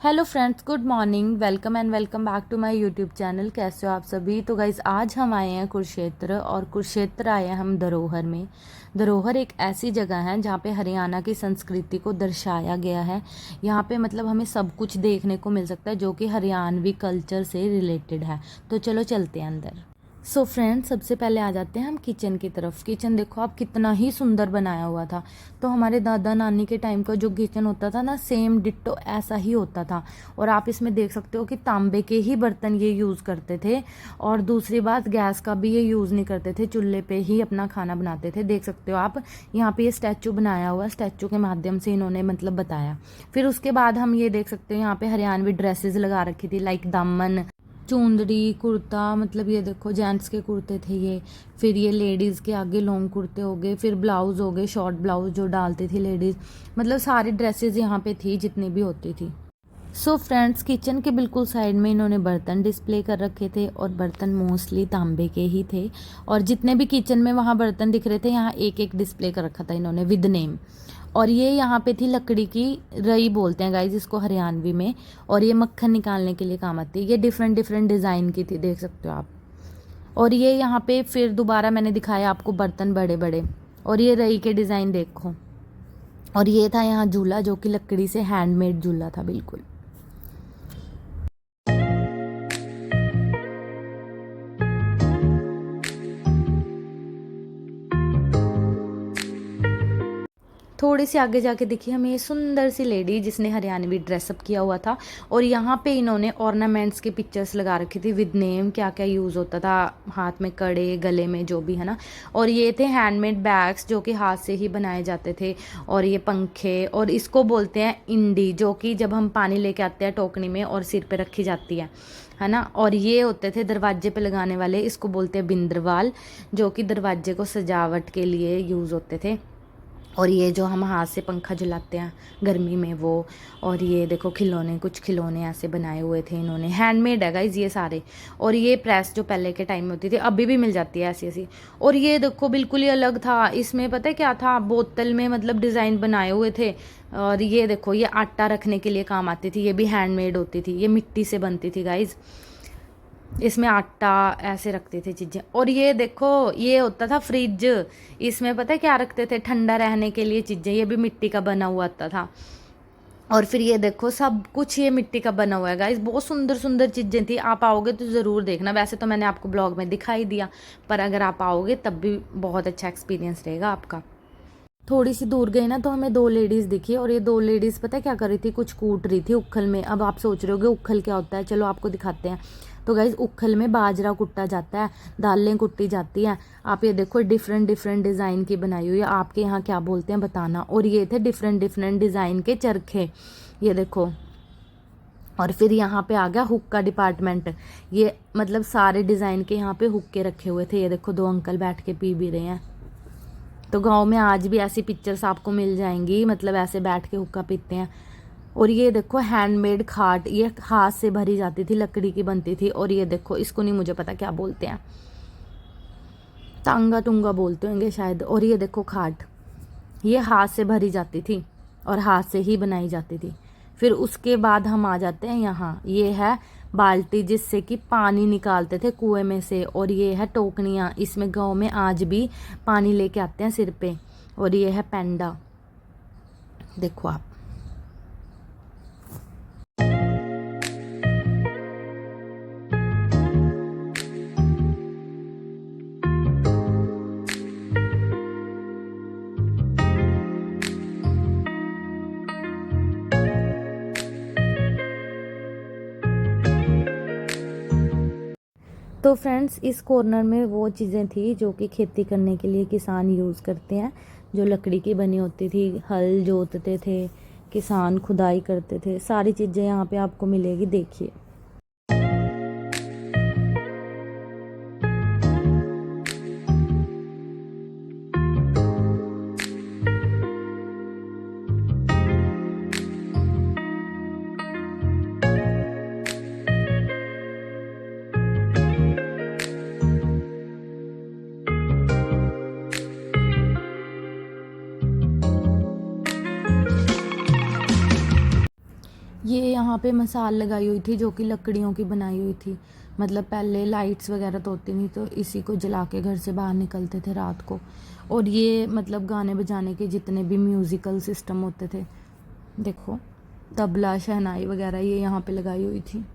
Hello friends, good morning. Welcome and welcome back to my YouTube channel. कैसे हो आप सभी। तो गाइज़ आज हम आए हैं कुरुक्षेत्र, और कुरुक्षेत्र आए हैं हम धरोहर में। धरोहर एक ऐसी जगह है जहाँ पे हरियाणा की संस्कृति को दर्शाया गया है। यहाँ पे मतलब हमें सब कुछ देखने को मिल सकता है जो कि हरियाणवी कल्चर से रिलेटेड है। तो चलो चलते हैं अंदर। सो फ्रेंड्स, सबसे पहले आ जाते हैं हम किचन की तरफ। किचन देखो आप, कितना ही सुंदर बनाया हुआ था। तो हमारे दादा नानी के टाइम का जो किचन होता था ना, सेम डिट्टो ऐसा ही होता था। और आप इसमें देख सकते हो कि तांबे के ही बर्तन ये यूज़ करते थे। और दूसरी बात, गैस का भी ये यूज़ नहीं करते थे, चूल्हे पे ही अपना खाना बनाते थे। देख सकते हो आप, यहाँ पे ये स्टैचू बनाया हुआ, स्टैचू के माध्यम से इन्होंने मतलब बताया। फिर उसके बाद हम ये देख सकते हो यहाँ पे हरियाणवी ड्रेसेस लगा रखी थी, लाइक दामन, चुंदड़ी, कुर्ता। मतलब ये देखो जेंट्स के कुर्ते थे ये। फिर ये लेडीज़ के आगे लॉन्ग कुर्ते हो गए, फिर ब्लाउज हो गए, शॉर्ट ब्लाउज जो डालती थी लेडीज़। मतलब सारी ड्रेसेस यहाँ पे थी जितनी भी होती थी। सो फ्रेंड्स, किचन के बिल्कुल साइड में इन्होंने बर्तन डिस्प्ले कर रखे थे, और बर्तन मोस्टली तांबे के ही थे। और जितने भी किचन में वहाँ बर्तन दिख रहे थे, यहाँ एक एक डिस्प्ले कर रखा था इन्होंने विद नेम। और ये यहाँ पे थी लकड़ी की रई बोलते हैं गाइज इसको हरियाणवी में। और ये मक्खन निकालने के लिए काम आती है। ये डिफरेंट डिफरेंट डिज़ाइन की थी, देख सकते हो आप। और ये यहाँ पे फिर दोबारा मैंने दिखाया आपको बर्तन बड़े बड़े। और ये रई के डिज़ाइन देखो। और ये था यहाँ झूला, जो कि लकड़ी से हैंडमेड झूला था बिल्कुल। थोड़ी सी आगे जाके देखिए हमें ये सुंदर सी लेडी जिसने हरियाणवी ड्रेसअप किया हुआ था। और यहाँ पे इन्होंने ऑर्नामेंट्स की पिक्चर्स लगा रखी थी विद नेम, क्या क्या यूज़ होता था, हाथ में कड़े, गले में जो भी है ना। और ये थे हैंडमेड बैग्स जो कि हाथ से ही बनाए जाते थे। और ये पंखे, और इसको बोलते हैं इंडी, जो कि जब हम पानी लेके आते हैं टोकनी में और सिर पे रखी जाती है ना। और ये होते थे दरवाजे पे लगाने वाले, इसको बोलते हैं बिंद्रवाल, जो कि दरवाजे को सजावट के लिए यूज़ होते थे। और ये जो हम हाथ से पंखा झुलाते हैं गर्मी में वो। और ये देखो खिलौने, कुछ खिलौने ऐसे बनाए हुए थे इन्होंने, हैंडमेड है गाइज ये सारे। और ये प्रेस जो पहले के टाइम में होती थी, अभी भी मिल जाती है ऐसी ऐसी। और ये देखो बिल्कुल ही अलग था, इसमें पता है क्या था, बोतल में मतलब डिज़ाइन बनाए हुए थे। और ये देखो, ये आटा रखने के लिए काम आती थी, ये भी हैंडमेड होती थी, ये मिट्टी से बनती थी गाइज। इसमें आटा ऐसे रखते थे चीज़ें। और ये देखो, ये होता था फ्रिज, इसमें पता है क्या रखते थे, ठंडा रहने के लिए चीज़ें, ये भी मिट्टी का बना हुआ आता था। और फिर ये देखो, सब कुछ ये मिट्टी का बना हुआ है गाइस। बहुत सुंदर सुंदर चीज़ें थी, आप आओगे तो ज़रूर देखना। वैसे तो मैंने आपको ब्लॉग में दिखाई दिया, पर अगर आप आओगे तब भी बहुत अच्छा एक्सपीरियंस रहेगा आपका। थोड़ी सी दूर गए ना तो हमें दो लेडीज़ दिखी, और ये दो लेडीज़ पता है क्या कर रही थी, कुछ कूट रही थी उखल में। अब आप सोच रहे होगे उखल क्या होता है, चलो आपको दिखाते हैं। तो गाइज, उखल में बाजरा कुटा जाता है, दालें कुटी जाती हैं। आप ये देखो, डिफरेंट डिफरेंट डिज़ाइन की बनाई हुई है, आपके यहाँ क्या बोलते हैं बताना। और ये थे डिफरेंट डिफरेंट डिज़ाइन के चरखे, ये देखो। और फिर यहाँ पे आ गया हुक का डिपार्टमेंट। ये मतलब सारे डिज़ाइन के यहाँ पे हुक्के रखे हुए थे। ये देखो, दो अंकल बैठ के पी भी रहे हैं। तो गांव में आज भी ऐसी पिक्चर्स आपको मिल जाएंगी, मतलब ऐसे बैठ के हुक्का पीते हैं। और ये देखो हैंडमेड खाट, ये हाथ से भरी जाती थी, लकड़ी की बनती थी। और ये देखो, इसको नहीं मुझे पता क्या बोलते हैं, टांगा टूंगा बोलते होंगे शायद। और ये देखो खाट, ये हाथ से भरी जाती थी और हाथ से ही बनाई जाती थी। फिर उसके बाद हम आ जाते हैं यहाँ, ये है बाल्टी जिससे कि पानी निकालते थे कुएं में से। और ये है टोकनियाँ, इसमें गांव में आज भी पानी लेके आते हैं सिर पे। और ये है पेंडा, देखो आप। तो फ्रेंड्स, इस कॉर्नर में वो चीज़ें थी जो कि खेती करने के लिए किसान यूज़ करते हैं, जो लकड़ी की बनी होती थी। हल जोतते थे किसान, खुदाई करते थे, सारी चीज़ें यहाँ पे आपको मिलेगी, देखिए। ये यहाँ पे मसाल लगाई हुई थी जो कि लकड़ियों की बनाई हुई थी। मतलब पहले लाइट्स वगैरह तो होती नहीं, तो इसी को जला के घर से बाहर निकलते थे रात को। और ये मतलब गाने बजाने के जितने भी म्यूज़िकल सिस्टम होते थे, देखो तबला, शहनाई वगैरह ये यहाँ पे लगाई हुई थी।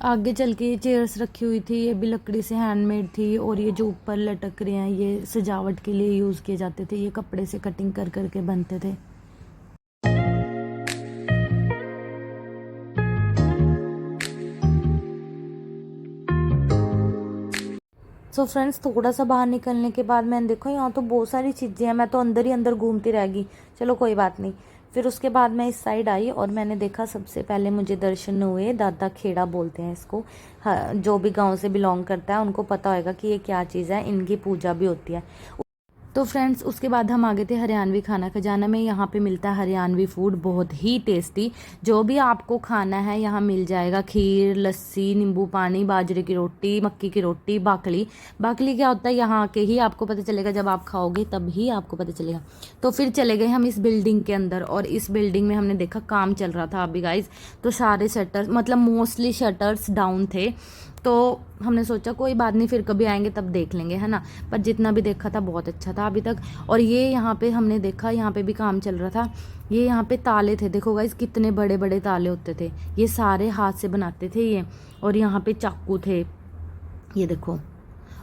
आगे चल के ये चेयर्स रखी हुई थी, ये भी लकड़ी से हैंडमेड थी। और ये जो ऊपर लटक रहे हैं ये सजावट के लिए यूज़ किए जाते थे, ये कपड़े से कटिंग कर करके बनते थे। सो फ्रेंड्स, थोड़ा सा बाहर निकलने के बाद मैंने देखो यहाँ तो बहुत सारी चीज़ें हैं, मैं तो अंदर ही अंदर घूमती रह गई। चलो कोई बात नहीं। फिर उसके बाद मैं इस साइड आई और मैंने देखा, सबसे पहले मुझे दर्शन हुए दादा खेड़ा बोलते हैं इसको। हाँ, जो भी गांव से बिलोंग करता है उनको पता होगा कि ये क्या चीज़ है, इनकी पूजा भी होती है। तो फ्रेंड्स, उसके बाद हम आ गए थे हरियाणवी खाना खजाना में। यहाँ पे मिलता है हरियाणवी फूड, बहुत ही टेस्टी। जो भी आपको खाना है यहाँ मिल जाएगा। खीर, लस्सी, नींबू पानी, बाजरे की रोटी, मक्की की रोटी, बाकली। बाकली क्या होता है यहाँ के ही आपको पता चलेगा, जब आप खाओगे तब ही आपको पता चलेगा। तो फिर चले गए हम इस बिल्डिंग के अंदर, और इस बिल्डिंग में हमने देखा काम चल रहा था अभी गाइज। तो सारे शटर्स, मतलब मोस्टली शटर्स डाउन थे। तो हमने सोचा कोई बात नहीं, फिर कभी आएंगे तब देख लेंगे, है ना। पर जितना भी देखा था बहुत अच्छा था अभी तक। और ये यहाँ पे हमने देखा, यहाँ पे भी काम चल रहा था। ये यहाँ पे ताले थे, देखो गाइस कितने बड़े बड़े ताले होते थे। ये सारे हाथ से बनाते थे ये। और यहाँ पे चाकू थे, ये देखो।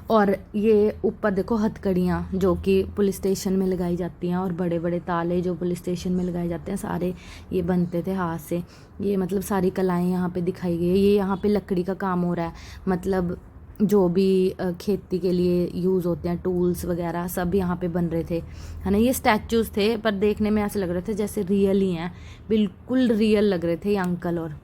और ये ऊपर देखो हथकड़ियाँ जो कि पुलिस स्टेशन में लगाई जाती हैं, और बड़े बड़े ताले जो पुलिस स्टेशन में लगाए जाते हैं, सारे ये बनते थे हाथ से। ये मतलब सारी कलाएं यहाँ पे दिखाई गई है। ये यहाँ पे लकड़ी का काम हो रहा है, मतलब जो भी खेती के लिए यूज़ होते हैं टूल्स वगैरह सब यहाँ पे बन रहे थे, है ना। ये स्टैचूज़ थे, पर देखने में ऐसे लग रहे थे जैसे रियल ही हैं, बिल्कुल रियल लग रहे थे ये अंकल। और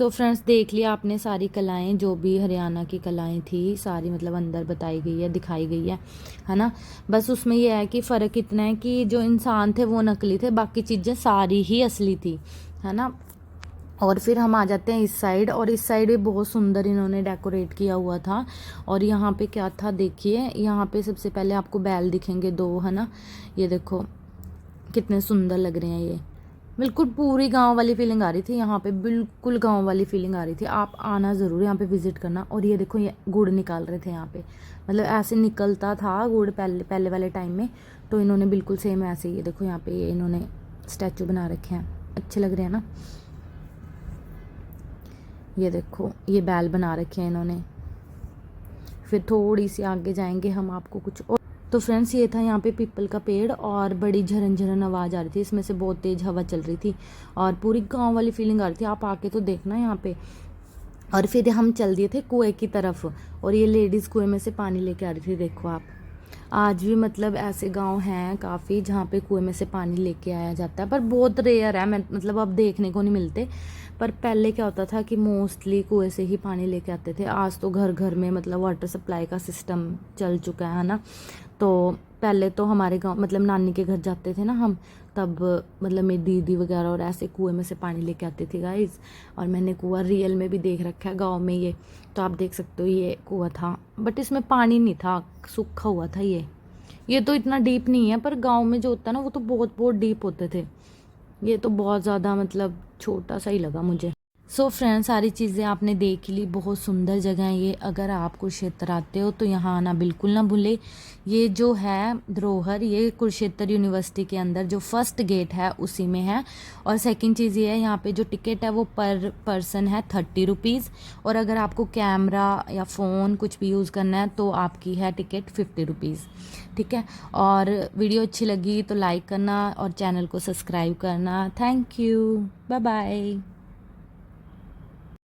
सो फ्रेंड्स देख लिया आपने सारी कलाएं, जो भी हरियाणा की कलाएं थी सारी मतलब अंदर बताई गई है, दिखाई गई है ना। बस उसमें यह है कि फ़र्क इतना है कि जो इंसान थे वो नकली थे, बाकी चीज़ें सारी ही असली थी, है ना। और फिर हम आ जाते हैं इस साइड, और इस साइड भी बहुत सुंदर इन्होंने डेकोरेट किया हुआ था। और यहाँ पे क्या था देखिए, यहाँ पे सबसे पहले आपको बैल दिखेंगे 2, है ना। ये देखो कितने सुंदर लग रहे हैं ये, बिल्कुल पूरी गांव वाली फीलिंग आ रही थी यहाँ पे, बिल्कुल गांव वाली फीलिंग आ रही थी। आप आना ज़रूर यहाँ पे विज़िट करना। और ये देखो ये गुड़ निकाल रहे थे यहाँ पे, मतलब ऐसे निकलता था गुड़ पहले पहले वाले टाइम में, तो इन्होंने बिल्कुल सेम ऐसे ही, ये देखो यहाँ पे ये इन्होंने स्टैचू बना रखे हैं, अच्छे लग रहे हैं ना। ये देखो ये बैल बना रखे हैं इन्होंने। फिर थोड़ी सी आगे जाएंगे हम, आपको कुछ और। तो फ्रेंड्स ये था यहाँ पे पीपल का पेड़, और बड़ी झरन झरन आवाज़ आ रही थी, इसमें से बहुत तेज़ हवा चल रही थी, और पूरी गांव वाली फीलिंग आ रही थी। आप आके तो देखना यहाँ पे। और फिर हम चल दिए थे कुएं की तरफ, और ये लेडीज़ कुएं में से पानी लेके आ रही थी। देखो आप, आज भी मतलब ऐसे गांव हैं काफ़ी जहाँ पे कुएं में से पानी लेके आया जाता है, पर बहुत रेयर है, मैं मतलब अब देखने को नहीं मिलते। पर पहले क्या होता था कि मोस्टली कुएं से ही पानी लेके आते थे। आज तो घर घर में मतलब वाटर सप्लाई का सिस्टम चल चुका है ना। तो पहले तो हमारे गांव मतलब नानी के घर जाते थे ना हम, तब मतलब मेरी दीदी वगैरह और ऐसे कुएं में से पानी लेके आते थे गाइज। और मैंने कुआं रियल में भी देख रखा है गांव में ये, तो आप देख सकते हो ये कुआं था, बट इसमें पानी नहीं था, सूखा हुआ था ये तो इतना डीप नहीं है, पर गांव में जो होता है ना वो तो बहुत बहुत डीप होते थे। ये तो बहुत ज़्यादा मतलब छोटा सा ही लगा मुझे। सो फ्रेंड्स सारी चीज़ें आपने देख ली, बहुत सुंदर जगह है ये। अगर आप कुरुक्षेत्र आते हो तो यहाँ आना बिल्कुल ना भूले। ये जो है धरोहर, ये कुरुक्षेत्र यूनिवर्सिटी के अंदर जो फर्स्ट गेट है उसी में है। और सेकंड चीज़ ये है, यहाँ पे जो टिकट है वो पर पर्सन है 30 रुपीज़, और अगर आपको कैमरा या फ़ोन कुछ भी यूज़ करना है तो आपकी है टिकट 50 रुपीज़, ठीक है। और वीडियो अच्छी लगी तो लाइक करना और चैनल को सब्सक्राइब करना। Thank you, bye bye.